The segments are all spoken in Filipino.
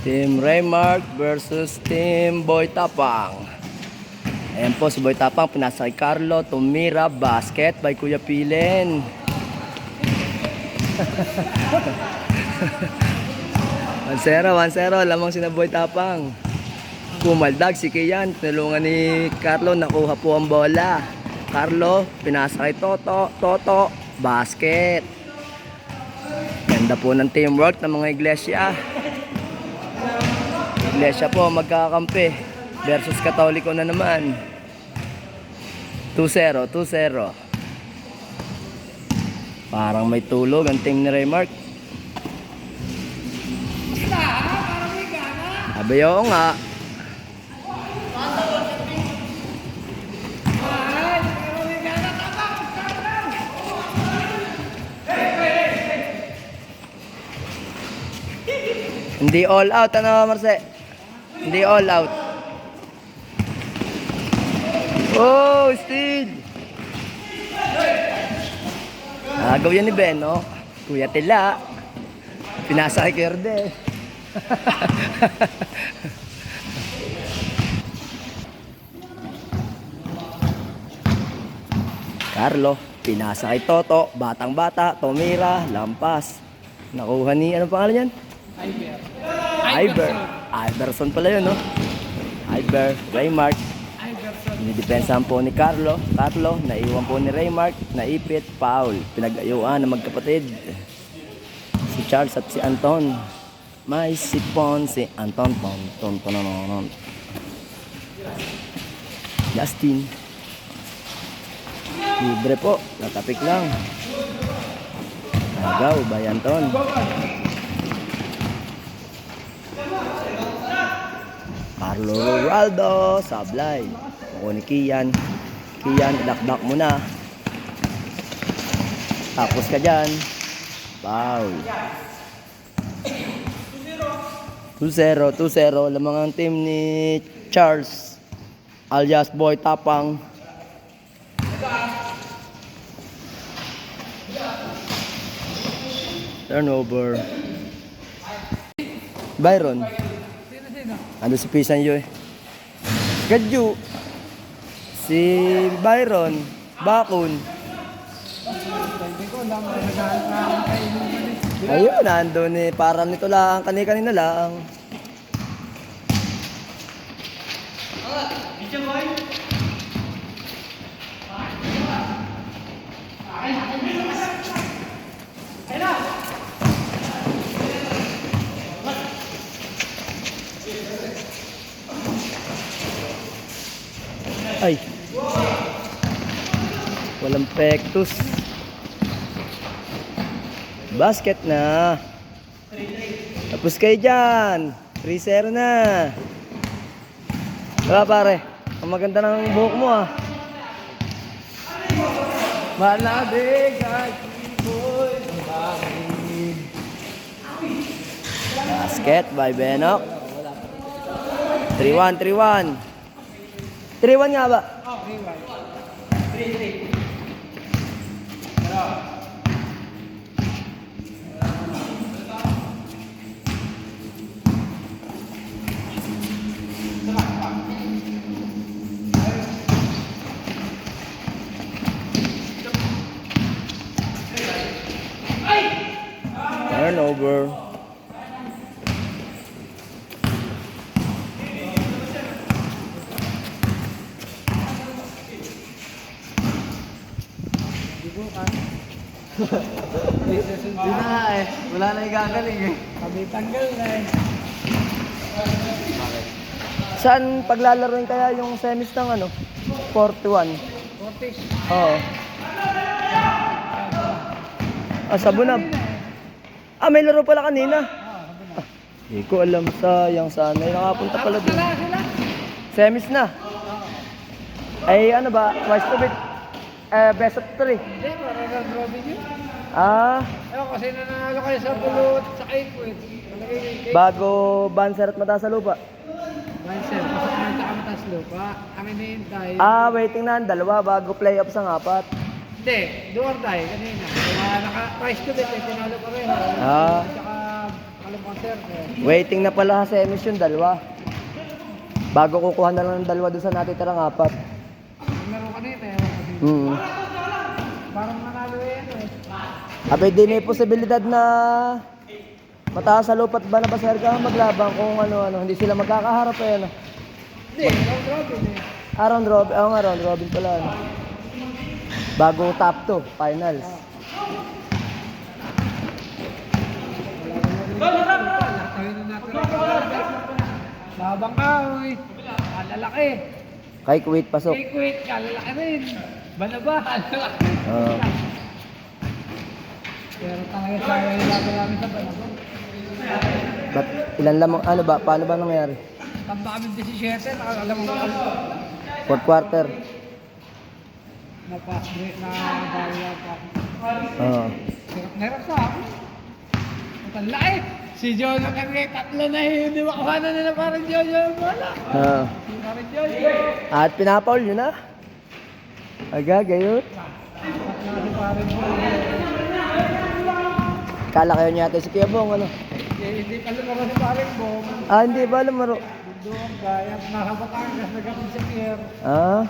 Team Raymark versus Team Boy Tapang. Ayan po si Boy Tapang, pinasa kay Carlo. Tumira, basket by Kuya Pilen. 1-0, lamang sina Boy Tapang. Kumaldag si Kian, tinulungan ni Carlo, nakuha po ang bola. Carlo, pinasa kay Toto, basket. Ganda po ng teamwork ng mga Iglesia. Iglesia po magkakampi versus Katoliko na naman. 2-0. Parang may tulog ang team ni Raymark. Sabi oo nga. Hindi all out, ano Marce? Hindi all out. Oh, steal! Agaw yan ni Ben, no? Kuya Tila. Pinasa kay Kerde. Carlo, pinasa kay Toto. Batang-bata, tumira, lampas. Nakuha ni, ano pangalan yan? Iverson pala yun, no? Raymark. Dinidepensahan po ni Carlo, naiwan po ni Raymark, naipit, foul. Pinag-ayuan ng magkapatid. Si Charles at si Anton. May sipon si Anton. Justin. Libre po, natapik lang. Agaw, by Anton. Carlo Ronaldo, sablay. O ni Kian, dakdak mo na. Tapos ka dyan. Foul. 2-0. Lamang ang team ni Charles alias Boy Tapang. Turnover. Byron. Ano si Pisan yun eh? Gadyo. Si Byron. Bakun. Ayun, nandun eh. Parang nito lang. Kanina lang. Ay. Walang pektus. Basket na. Tapos kayo dyan. 3-0 na. Diba pare? Ang maganda ng buhok mo ah. Malabigay boy. Basket by Benok. 3-1. 3-1 nga ba? Oh, 3-1. 3-3. Turnover. Hindi na eh. Wala na igagaling eh. Kami tanggal na eh. Saan paglalaroin kaya yung semis ng ano? 41. 40. Oo. Sa Bunab. May laro pala kanina. Hindi ko alam, sayang sana. Nakapunta pala doon. Semis na. Ay ano ba? Twice to beat. Best of 3. Hindi, parang Robin yun. Ewan kasi nanalo kayo sa pulot sa Aikwood. Bago Banser at Mataas sa Lupa. Banser, pasok na sa Mataas Lupa. Kami nihintay. Waiting na ang dalawa bago playoffs ang 4. Hindi, do or die kanina. Kaya naka-price to bet, tinalo pa rin. Ah. Tsaka sir. Waiting na pala sa emission, dalawa. Bago kukuha na lang ng dalawa doon sa natitirang apat. Meron kanina, meron kanina. Hmm. Parang nanalo yan eh. Abay, di may posibilidad na mataas sa lupat ba na ba sir ka maglabang kung ano-ano. Hindi sila magkakaharap eh. Ano. Hindi, round robin eh. Round robin. Oo nga, round robin pala. Ano. Bago top 2, finals. Babang kahoy, kalalaki. Kay Kuwait pasok. Quick, kalalaki rin. Banaba, kalalaki. Oo. Pero talaga tayo yung laban namin sa banaba. Ba't ilan lamang, ano ba, paano ba nangyari? Tamba kami 17, nakakalam mo kami. Fourth quarter. Na-pass break na dahil pa. Oo. Hirap na hirap sa akin. Ang laki. Si Jojo kami tatlo na hindi makuha na nila parang Jojo yung bola. Oo. Parang Jojo. At pinapaul yun na. Aga, gayon. Tatlo si parang Jojo. Kala kayo niya si Kuya Bong, ano? Hindi pa lumabas si parang Bong. Hindi ba lumaro? Doon kaya nasa Batangas nagkapit sa pier. Ah?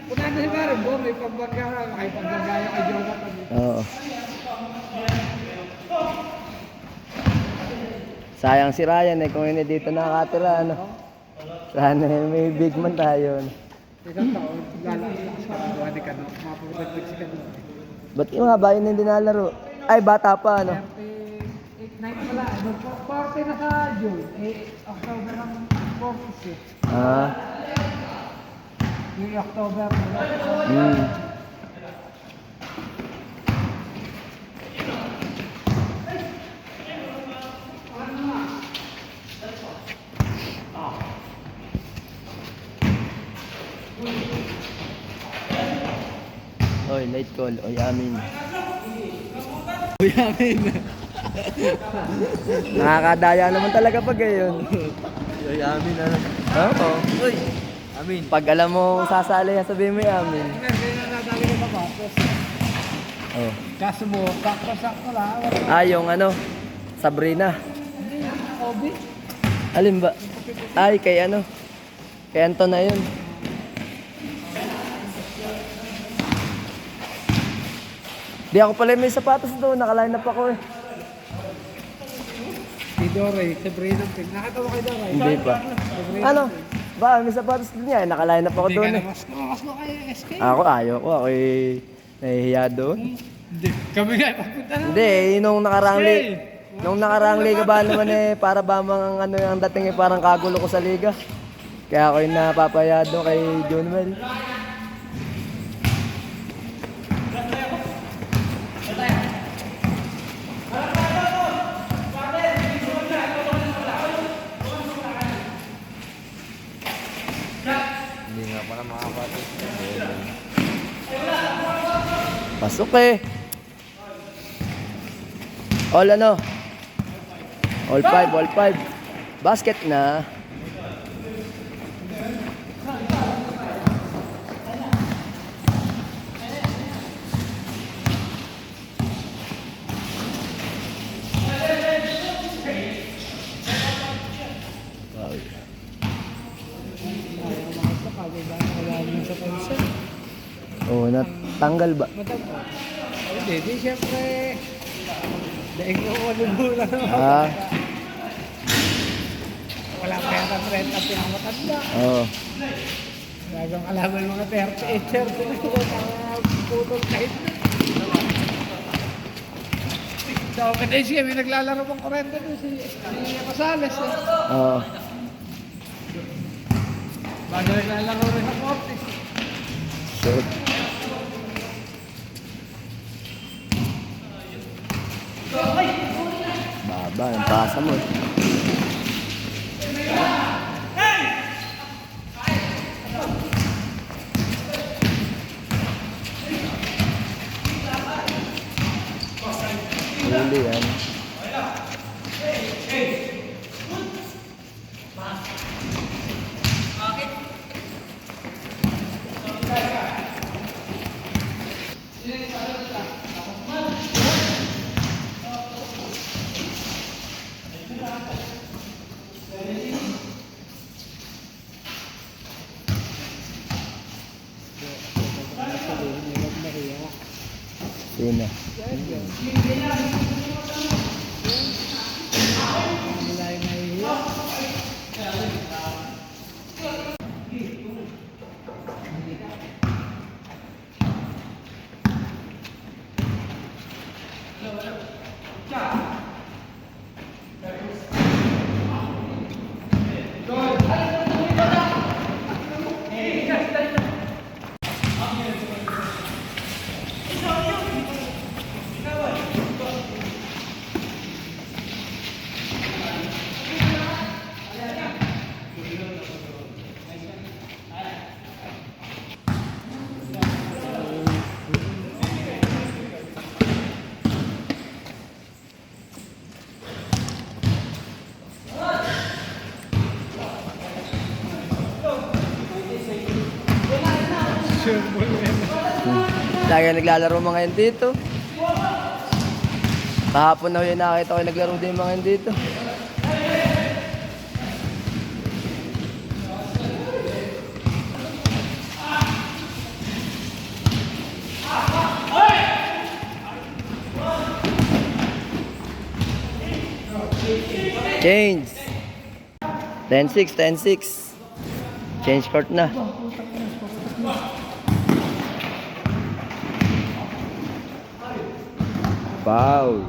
Punan na si parang Bong, may pagbagaya. May pagbagaya kay Jojo. Oo. Sayang si Ryan eh, kung hindi dito nakatira, ano? Sana may big man tayo. Ano? Isang taon, lalakas ka ng buwan ni Kano. Mapapagdag si Kano. Ba't yung mga bayan hindi nalaro? Ay, bata pa, ano? 38-9 pala. 40 na sa June. October ng 40 eh. Ah? Yung October. Hmm. Oy, late call. Oy, amin. Oy, amin. Nakakadaya naman talaga pag gayon. Oy, amin ano. Oo. Oy, amin. Pag alam mo sasali, sabihin mo yung amin. Kaya na nadali ka pa tapos. Oh. Kaso mo, sakto lang. Yung ano, Sabrina. Hindi, Obi. Alin ba? Ay, kay ano? Kay Anton na yun. Di ako pala may sapatos doon, nakaline up ako eh. Si Doray, sa Brennan Pink. Nakatawa kay Doray. Hindi pa. Ano? Ba, may sapatos doon niya, nakaline up ako Hindi doon ka eh. namas mo kayo SK. Ako ayaw ko, ako nahihiya doon. Hindi. Kami nga, papunta na. Hindi, nung nakarang liga ba naman eh, para ba mga ano yung dating eh, parang kagulo ko sa liga. Kaya ako yung napapaya doon kay John Mel. Hindi nga pa na makapatid. Pasok eh. All ano? All five. Basket na. Oh, natanggal ba? Matanda. Hindi, di siyempre. Daig mo ko bulan. Ah, Wala pa yata 30 ang pinakamatanda. oh. Gagang kalaban yung mga 38, 30 na yung putol kahit na. So, kada siya, may naglalaro pang 40 doon si Rosales. Oh. Bago naglalaro rin sa 40. Shoot. Baba, ang pasa mo. Huli yan. Hindi na. Wala yung nahihiya. Lagi naglalaro mga yan dito. Kahapon na yun nakita ko naglaro din mga yan dito. Change. 10-6, 10-6. Change court na. Foul.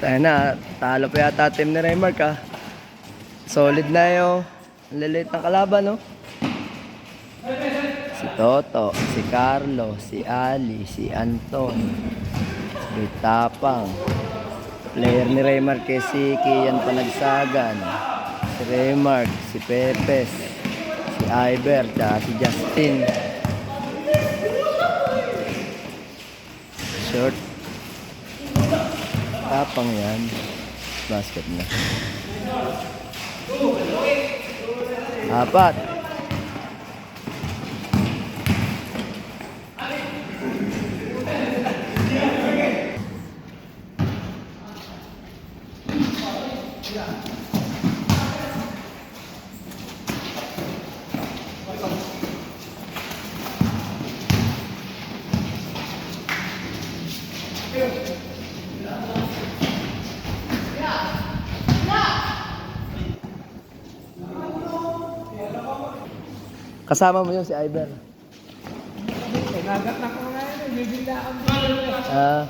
Tayo na, talo pa yata team ni Raymark ah. Solid na yung lilit ng kalaban, no? Si Toto, si Carlo, si Ali, si Anton, si Tapang. Player ni Raymark kay si Kian Panagsagan, si Raymark, si Pepes, si Iber, tsaka si Justin. Short. Tapang yan. Basket na. 4. Kasama mo yun si Iber. Nagat na ko nga yun. Bibilaan ko. Ah.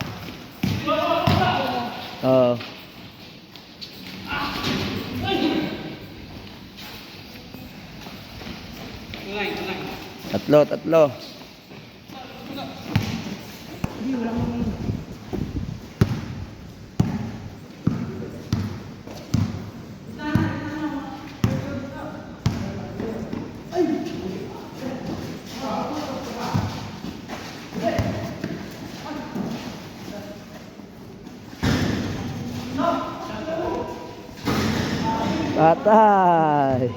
Oo. Tatlo. Patay.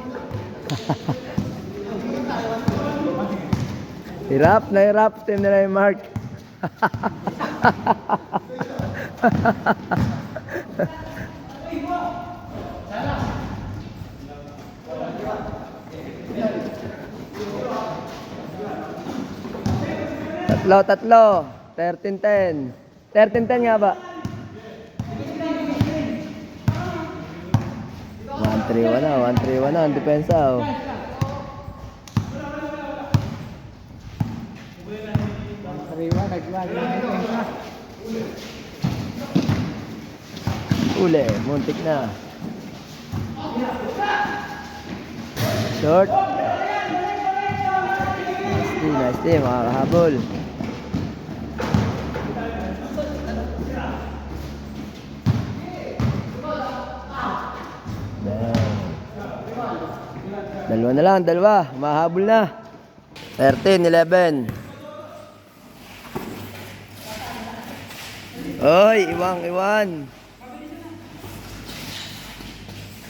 Hirap team nila yung Mark. Tatlo. 13-10. 13-10 nga ba? 1-3-1 na ang depensa oh. Uli, muntik na. Short. Nice team, makakahabol. Dalawa na lang, mahabol na. 13-11. Oy, iwang, iwan.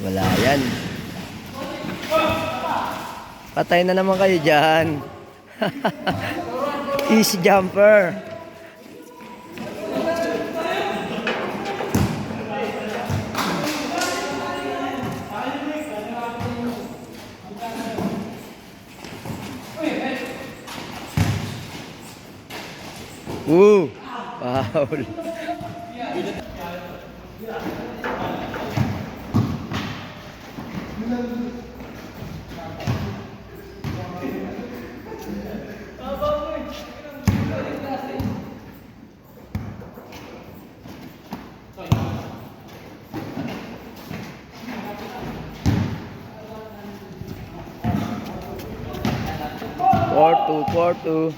Wala yan. Patay na naman kayo dyan. Easy jumper. Foul. Four two.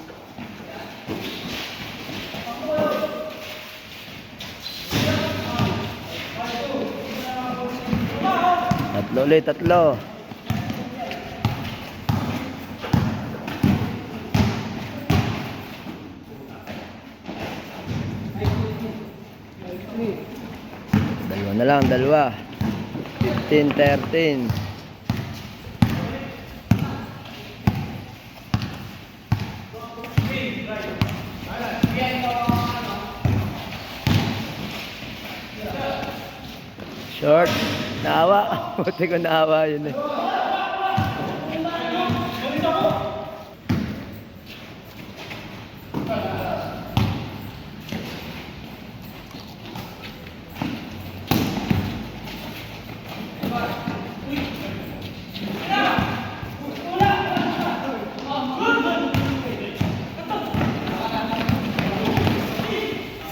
Tatlo ulit, tatlo. Dalawa na lang, dalawa. 15-13. Short. Naawa. Buti ko naawa yun eh.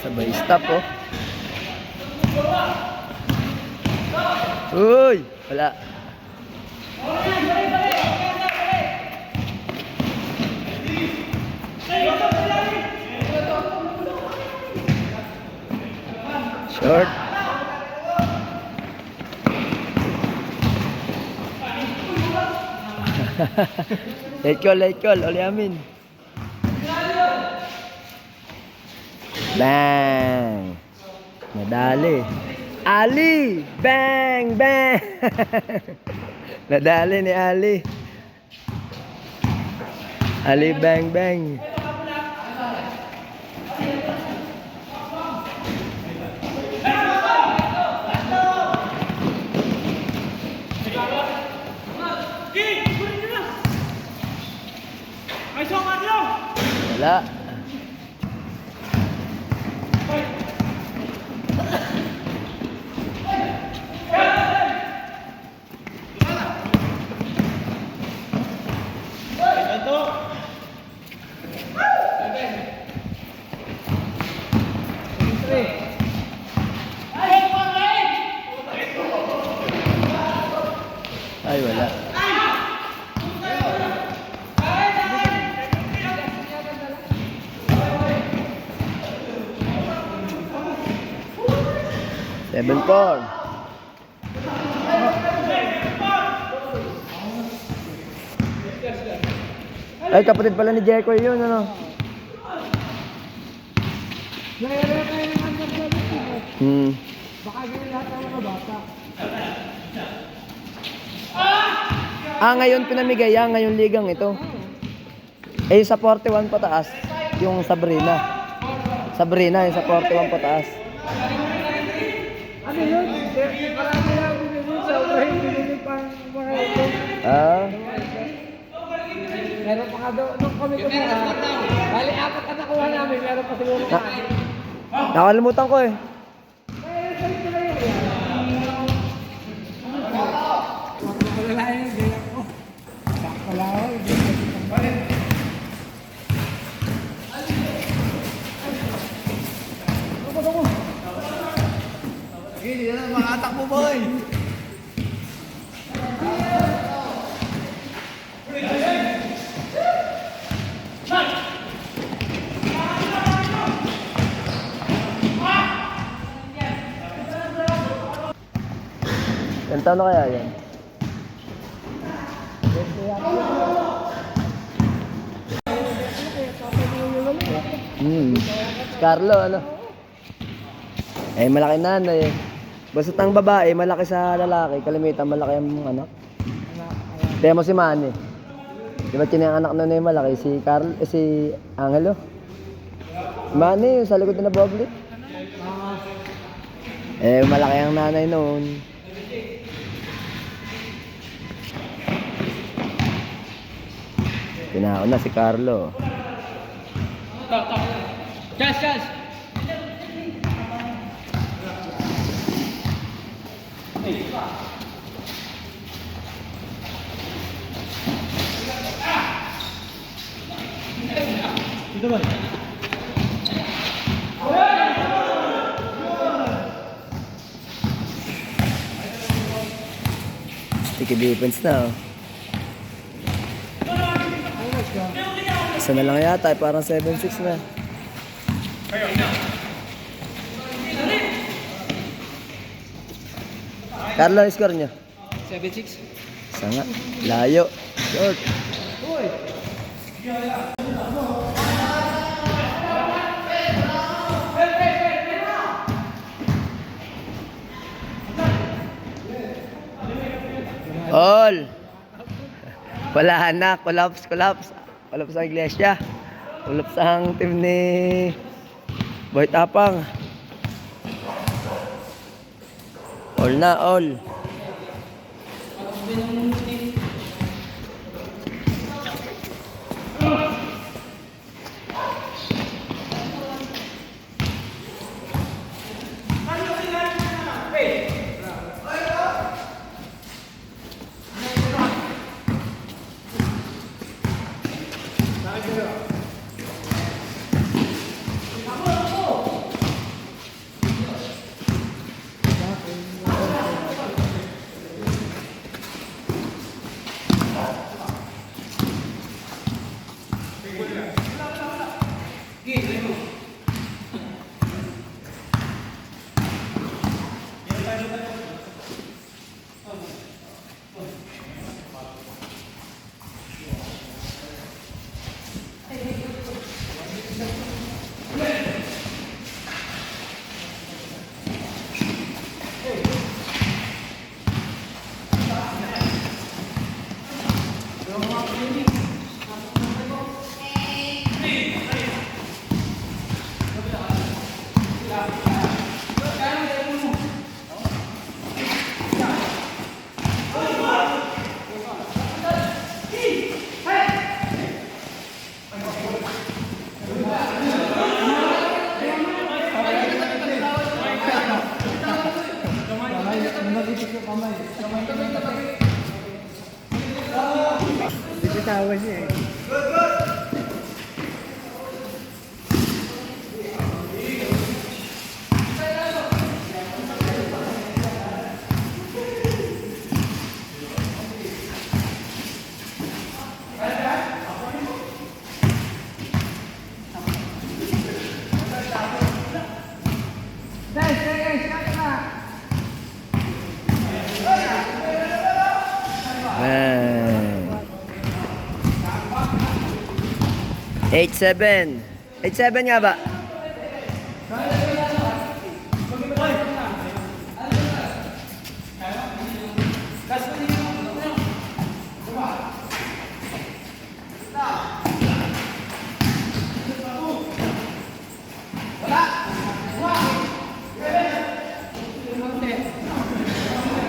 Sabay stop oh. Uy! Wala. Short. Late call. Oli amin. Bang! Nadali. Ali! Bang! Bang! Nadali ni Ali. Ali bang bang. Wala. Ay, wala. Seven four. Ay, kapatid pala ni Jericho yun, ano? Baka ganyan lahat ng mga bata. Ngayon pinamigay yan, ngayon ligang ito. Eh, sa 41 pataas, yung Sabrina. Sabrina, yung sa 41 pataas. Ano yun? Marami lang binili sa umahin, binili pang mga ito. Meron pa nga doon, nung kami kumuha, bali apat na nakuha namin, meron pa siguro na. Nakalimutan ko eh. Wala yun, hindi ako. Wala ako, hindi ako. Hindi na, makatakbo boy! Ilan taon na kaya yan? Si Carlo, ano? Eh, malaki nanay eh. Basta ang babae, malaki sa lalaki. Kalimitan, malaki ang anak. Kaya mo si Manny. Di ba yung anak na yung malaki? Si Carl, si Angelo. Manny, yung sa likod na Boblit. Eh, malaki ang nanay noon. Pinaon na si Carlo. Chas! Dito ba? Sticky defense na oh. Isa na lang yata, parang 7-6 na. Carlo, ang score niya? 7-6. Isa nga, layo. Short. All. Wala na, collapse. Collapse sa iglesia. Collapse ang team ni Boy Tapang. All na, all. Bitawa siya eh. Man. 8-7. 8-7 nga ba?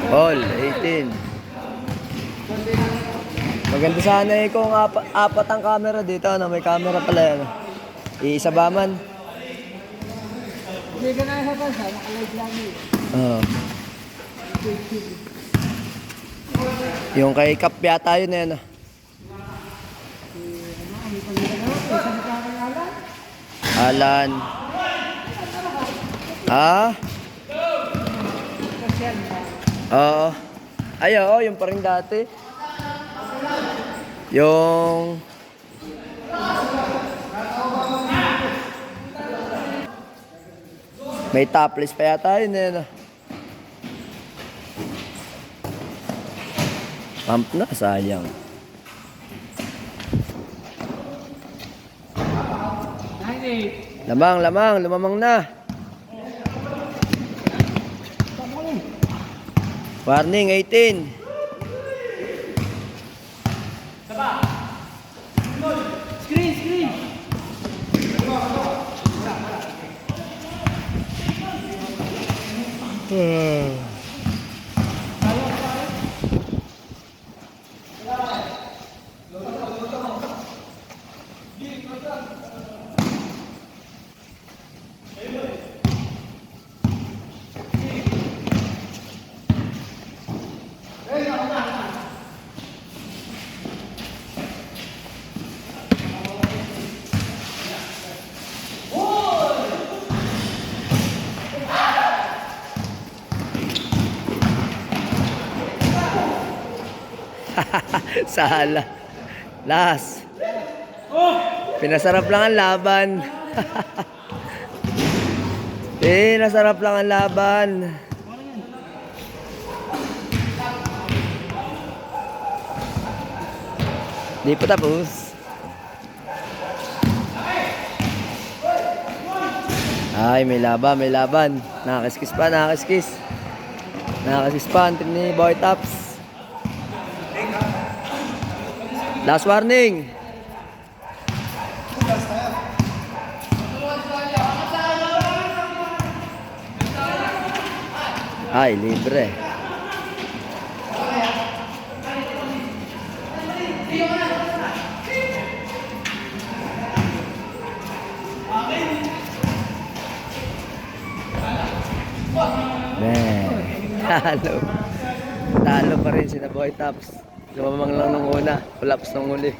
All 18. Maganda sana eh kung apat ang camera dito, ano, may camera pala yan. Iisa ba man? Hindi ka na sa pansa, naka-live lang eh. Oo. Yung kay Kap yata yun eh, ano. Alan. Ah? Oo. Ay, oo, yung pa rin dati. Yung... May topless pa yata yun eh, no? Pump na, sayang. Lamang, lumamang na. Warning, 18. Screen, screen. Sala. Last. Pinasarap lang ang laban. Pinasarap lang ang laban. Di pa tapos. Ay, may laban, may laban. Nakakiskis pa, nakakiskis. Nakakiskis pa, ang team ni Boy Tops. Last warning. Ay, libre. Man, talo. Talo pa rin si Boy Tops. Lumamang lang nung una. Collapse nung uli.